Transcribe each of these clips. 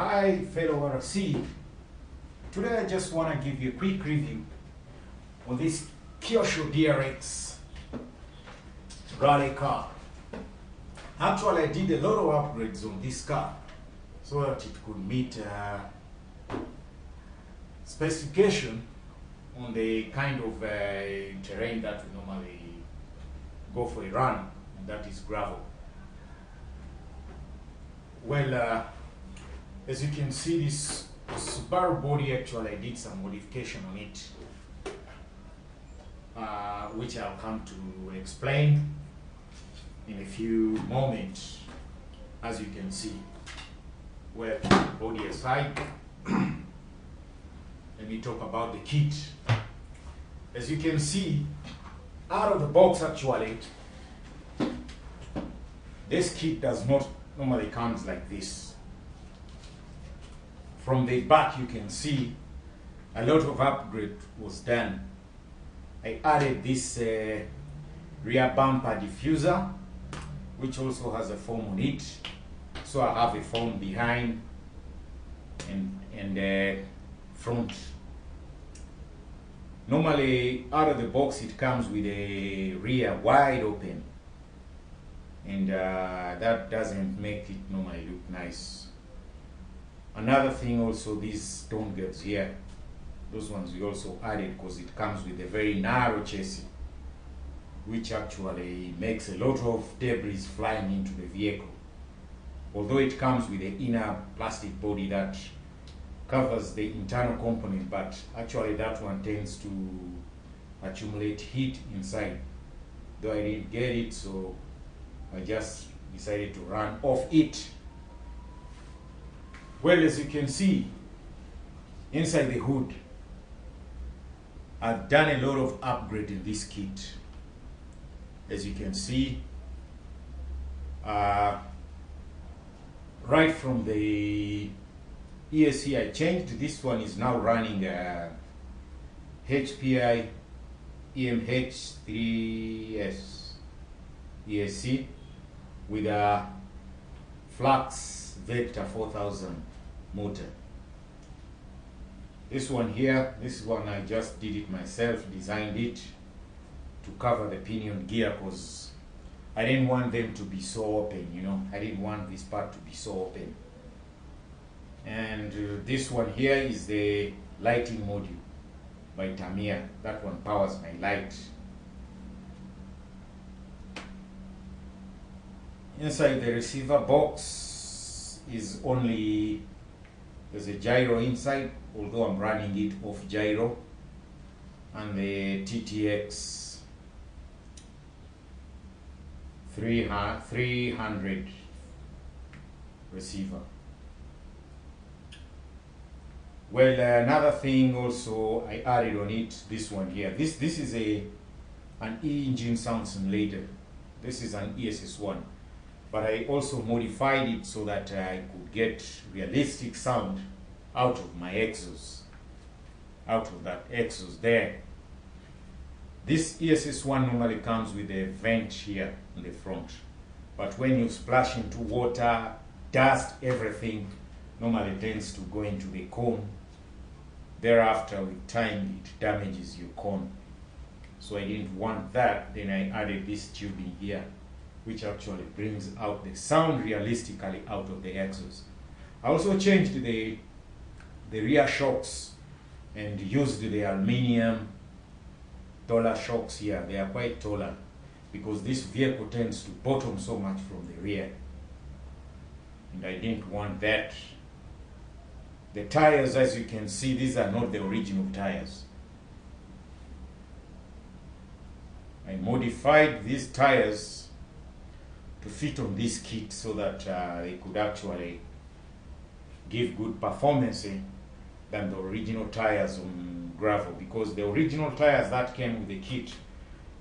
Hi fellow RC, today I just want to give you a quick review on this KYOSHO DRX rally car. Actually I did a lot of upgrades on this car so that it could meet specification on the kind of terrain that we normally go for a run, and that is gravel. Well, as you can see, this Subaru body, actually I did some modification on it, which I'll come to explain in a few moments. As you can see, well, body aside, let me talk about the kit. As you can see, out of the box, actually, this kit does not normally comes like this. From the back you can see a lot of upgrade was done. I added this rear bumper diffuser, which also has a foam on it. So I have a foam behind and front. Normally out of the box it comes with a rear wide open, and that doesn't make it normally look nice. Another thing also, these stone gates here, those ones we also added because it comes with a very narrow chassis, which actually makes a lot of debris flying into the vehicle. Although it comes with an inner plastic body that covers the internal component, but actually that one tends to accumulate heat inside. Though I didn't get it, so I just decided to run off it. Well, as you can see, inside the hood, I've done a lot of upgrade in this kit. As you can see, right from the ESC I changed. This one is now running HPI EMH 3S ESC with a Flux Vector 4000 motor. This one here, this one I just did it myself, designed it to cover the pinion gear because I didn't want them to be so open, you know. I didn't want this part to be so open. And this one here is the lighting module by Tamiya. That one powers my light. Inside the receiver box is only, there's a gyro inside, although I'm running it off gyro, and the TTX 300 receiver. Well, another thing also I added on it, this one here. This is an E-engine sound simulator. This is an ESS1. But I also modified it so that I could get realistic sound out of my exhaust, out of that exhaust there. This ESS1 normally comes with a vent here in the front, but when you splash into water, dust, everything normally tends to go into the cone. Thereafter, with time, it damages your cone. So I didn't want that. Then I added this tubing here, which actually brings out the sound realistically out of the exhaust. I also changed the rear shocks and used the aluminum taller shocks here. They are quite taller because this vehicle tends to bottom so much from the rear, and I didn't want that. The tires, as you can see, these are not the original tires. I modified these tires to fit on this kit so that they could actually give good performance than the original tires on gravel, because the original tires that came with the kit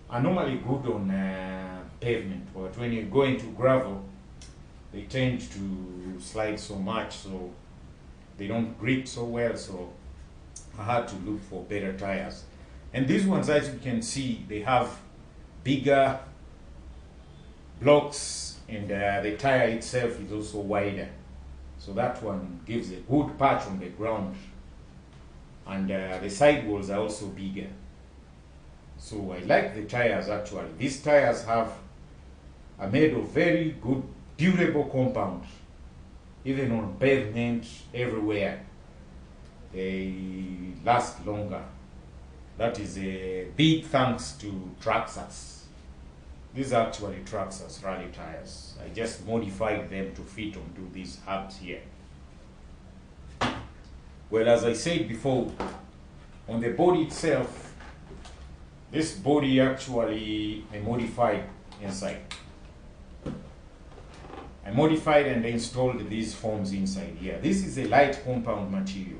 are normally good on pavement, but when you go into gravel they tend to slide so much, so they don't grip so well, so I had to look for better tires. And these ones, as you can see, they have bigger blocks, and the tire itself is also wider. So that one gives a good patch on the ground. And the sidewalls are also bigger. So I like the tires actually. These tires are made of very good durable compound. Even on pavement, everywhere, they last longer. That is a big thanks to traxxas. These are actually traxxas rally tires. I just modified them to fit onto these hubs here. Well, as I said before, on the body itself, this body actually I modified inside. I modified and installed these foams inside here. This is a light compound material.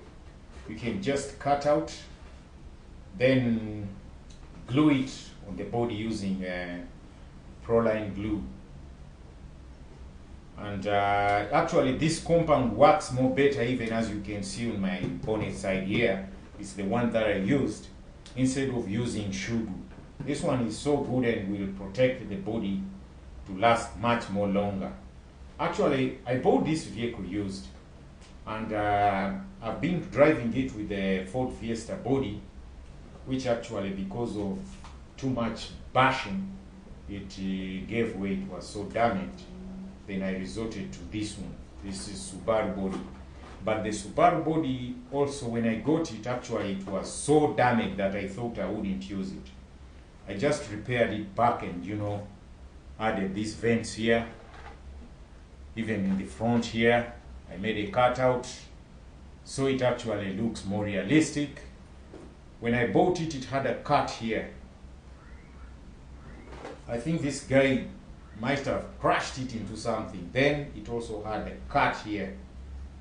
You can just cut out, then glue it on the body using Proline glue. And actually this compound works more better, even as you can see on my bonnet side here. It's the one that I used instead of using shoe glue. This one is so good and will protect the body to last much more longer. Actually, I bought this vehicle used, and I've been driving it with the Ford Fiesta body, which actually, because of too much bashing, it gave way. It was so damaged. Then I resorted to this one. This is Subaru body. But the Subaru body also, when I got it, actually it was so damaged that I thought I wouldn't use it. I just repaired it back and, you know, added these vents here. Even in the front here, I made a cutout, so it actually looks more realistic. When I bought it, it had a cut here. I think this guy might have crashed it into something. Then it also had a cut here.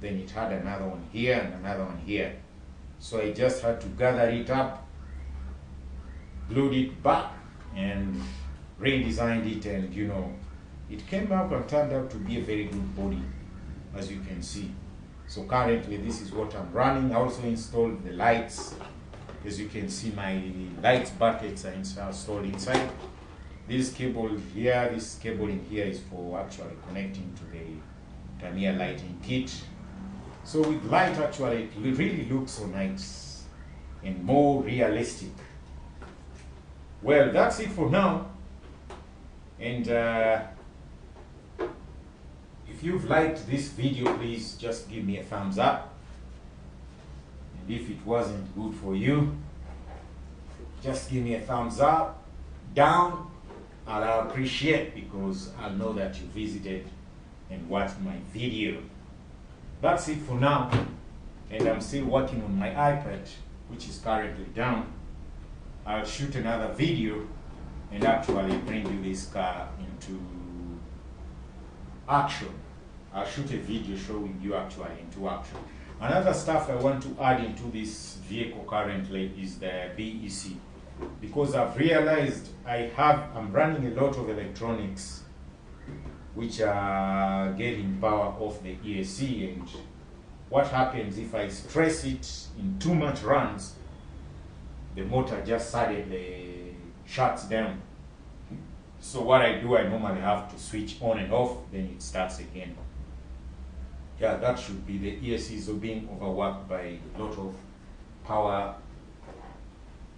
Then it had another one here and another one here. So I just had to gather it up, glued it back, and redesigned it, and you know, it came out and turned out to be a very good body, as you can see. So currently this is what I'm running. I also installed the lights. As you can see, my lights buckets are installed inside. This cable here, this cabling here is for actually connecting to the Tamiya lighting kit. So with light, actually it really looks so nice and more realistic. Well, that's it for now. And if you've liked this video, please just give me a thumbs up. And if it wasn't good for you, just give me a thumbs up, down. I'll appreciate, because I'll know that you visited and watched my video. That's it for now. And I'm still working on my iPad, which is currently down. I'll shoot another video and actually bring you this car into action. I'll shoot a video showing you actually into action. Another stuff I want to add into this vehicle currently is the BEC, because I've realized I'm running a lot of electronics which are getting power off the ESC, and what happens if I stress it in too much runs, the motor just suddenly shuts down. So what I do, I normally have to switch on and off, then it starts again. Yeah, that should be the ESCs are being overworked by a lot of power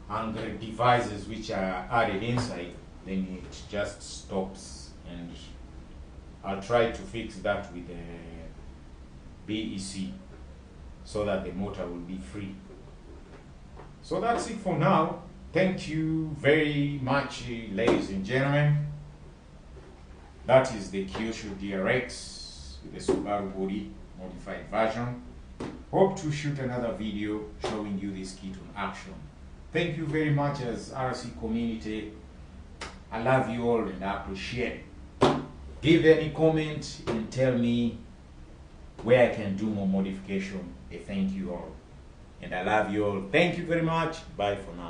hungry devices which are added inside, then it just stops, and I'll try to fix that with the BEC so that the motor will be free. So that's it for now. Thank you very much, ladies and gentlemen. That is the KYOSHO DRX with the Subaru body modified version. Hope to shoot another video showing you this kit on action. Thank you very much as RC community. I love you all and I appreciate it. Give any comment and tell me where I can do more modification. I thank you all. And I love you all. Thank you very much. Bye for now.